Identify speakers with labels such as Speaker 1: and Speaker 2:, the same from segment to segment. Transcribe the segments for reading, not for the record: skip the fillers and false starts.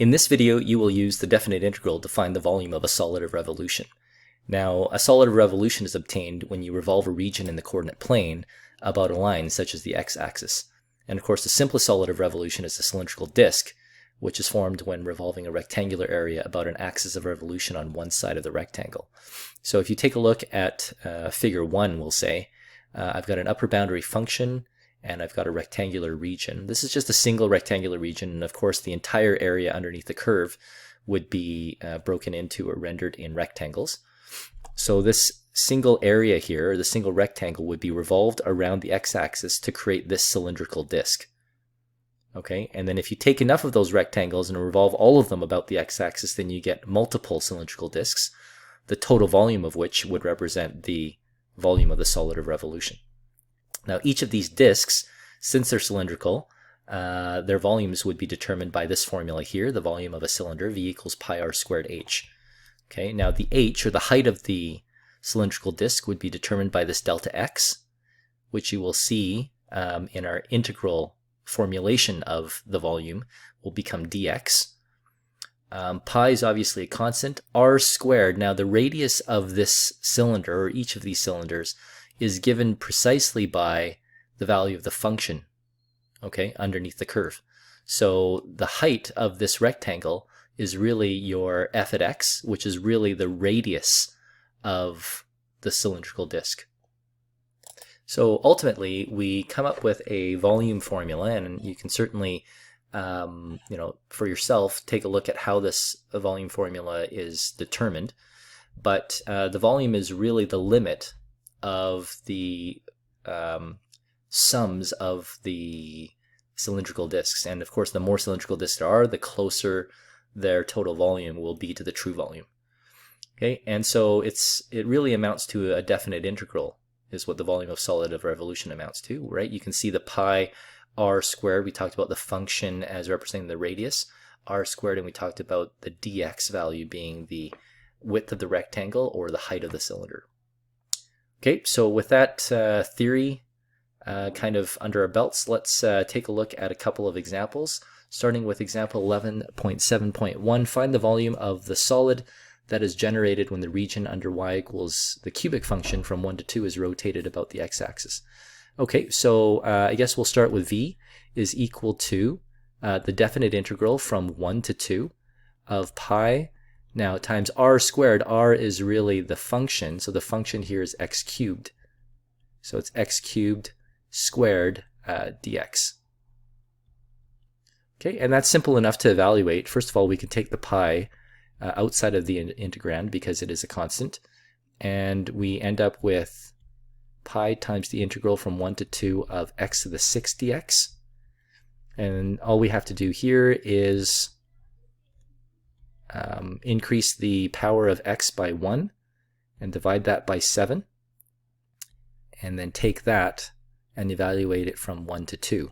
Speaker 1: In this video, you will use the definite integral to find the volume of a solid of revolution. Now, a solid of revolution is obtained when you revolve a region in the coordinate plane about a line such as the x-axis. And of course, the simplest solid of revolution is a cylindrical disk, which is formed when revolving a rectangular area about an axis of revolution on one side of the rectangle. So if you take a look at figure 1, we'll say, I've got an upper boundary function, and I've got a rectangular region. This is just a single rectangular region, and of course the entire area underneath the curve would be broken into or rendered in rectangles. So this single area here, or the single rectangle, would be revolved around the x-axis to create this cylindrical disk. Okay, and then if you take enough of those rectangles and revolve all of them about the x-axis, then you get multiple cylindrical disks, the total volume of which would represent the volume of the solid of revolution. Now, each of these disks, since they're cylindrical, their volumes would be determined by this formula here, the volume of a cylinder, V equals pi r squared h. Okay, now the h, or the height of the cylindrical disk, would be determined by this delta x, which you will see in our integral formulation of the volume will become dx. Pi is obviously a constant. R squared, now the radius of this cylinder, or each of these cylinders, is given precisely by the value of the function, okay, underneath the curve. So the height of this rectangle is really your f at x, which is really the radius of the cylindrical disk. So ultimately, we come up with a volume formula, and you can certainly, for yourself, take a look at how this volume formula is determined. But the volume is really the limit of the sums of the cylindrical disks. And of course, the more cylindrical disks there are, the closer their total volume will be to the true volume. Okay, and so it really amounts to a definite integral, is what the volume of solid of revolution amounts to, right? You can see the pi r squared, we talked about the function as representing the radius, r squared, and we talked about the dx value being the width of the rectangle or the height of the cylinder. Okay, so with that theory kind of under our belts, let's take a look at a couple of examples. Starting with example 11.7.1, find the volume of the solid that is generated when the region under y equals the cubic function from 1 to 2 is rotated about the x-axis. Okay, so I guess we'll start with v is equal to the definite integral from 1 to 2 of pi, now times r squared. R is really the function, so the function here is x cubed. So it's x cubed squared dx. Okay, and that's simple enough to evaluate. First of all, we can take the pi outside of the integrand because it is a constant, and we end up with pi times the integral from 1 to 2 of x to the 6 dx. And all we have to do here is increase the power of x by 1 and divide that by 7, and then take that and evaluate it from 1 to 2.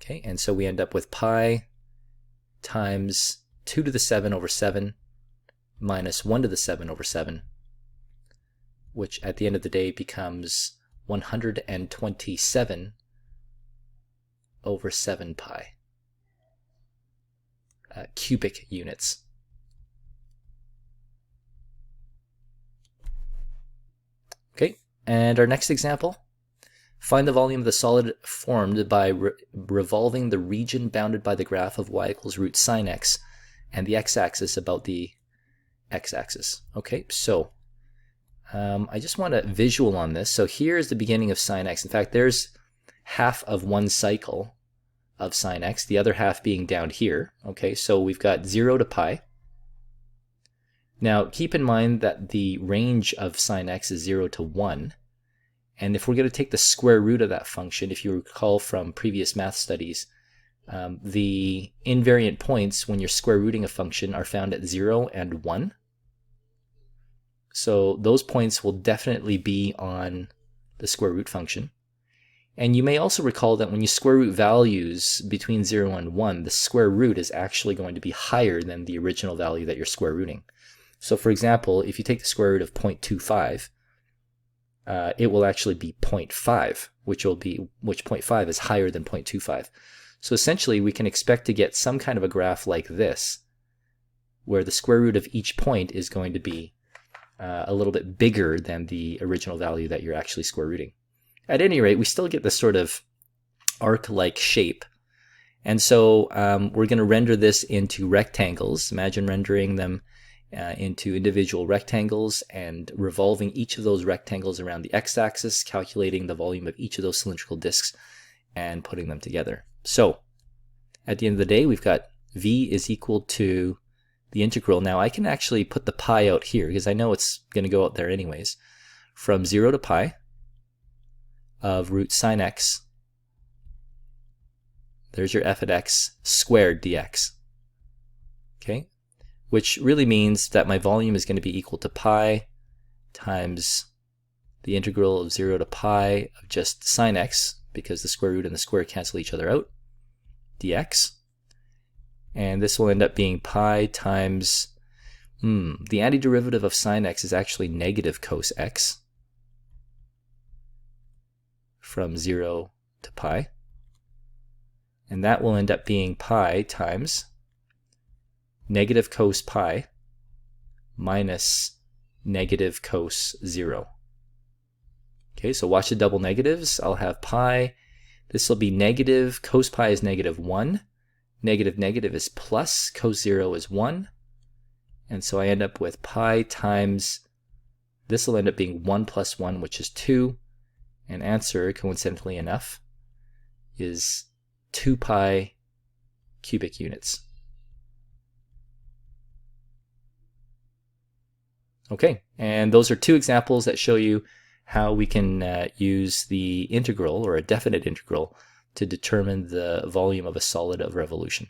Speaker 1: Okay, and so we end up with pi times 2 to the 7 over 7 minus 1 to the 7 over 7, which at the end of the day becomes 127 over 7 pi. Cubic units. Okay, and our next example, find the volume of the solid formed by revolving the region bounded by the graph of y equals root sine x and the x-axis about the x-axis. Okay, so I just want a visual on this. So here's the beginning of sine x. In fact, there's half of one cycle of sine x, the other half being down here. Okay, so we've got 0 to pi. Now keep in mind that the range of sine x is 0 to 1. And if we're going to take the square root of that function, if you recall from previous math studies, the invariant points when you're square rooting a function are found at 0 and 1. So those points will definitely be on the square root function. And you may also recall that when you square root values between 0 and 1, the square root is actually going to be higher than the original value that you're square rooting. So for example, if you take the square root of 0.25, it will actually be 0.5, which 0.5 is higher than 0.25. So essentially, we can expect to get some kind of a graph like this, where the square root of each point is going to be a little bit bigger than the original value that you're actually square rooting. At any rate, we still get this sort of arc-like shape. And so we're going to render this into rectangles. Imagine rendering them into individual rectangles and revolving each of those rectangles around the x-axis, calculating the volume of each of those cylindrical disks and putting them together. So at the end of the day, we've got v is equal to the integral. Now I can actually put the pi out here because I know it's going to go out there anyways. From 0 to pi of root sine x, there's your f at x squared dx. Okay, which really means that my volume is going to be equal to pi times the integral of 0 to pi of just sine x, because the square root and the square cancel each other out, dx. And this will end up being pi times, the antiderivative of sine x is actually negative cos x from 0 to pi. And that will end up being pi times negative cos pi minus negative cos 0. Okay, so watch the double negatives. I'll have pi. This will be negative. Cos pi is negative 1. Negative negative is plus. Cos 0 is 1. And so I end up with pi times, this will end up being 1 plus 1, which is 2. And answer, coincidentally enough, is 2 pi cubic units. Okay, and those are two examples that show you how we can use the integral, or a definite integral, to determine the volume of a solid of revolution.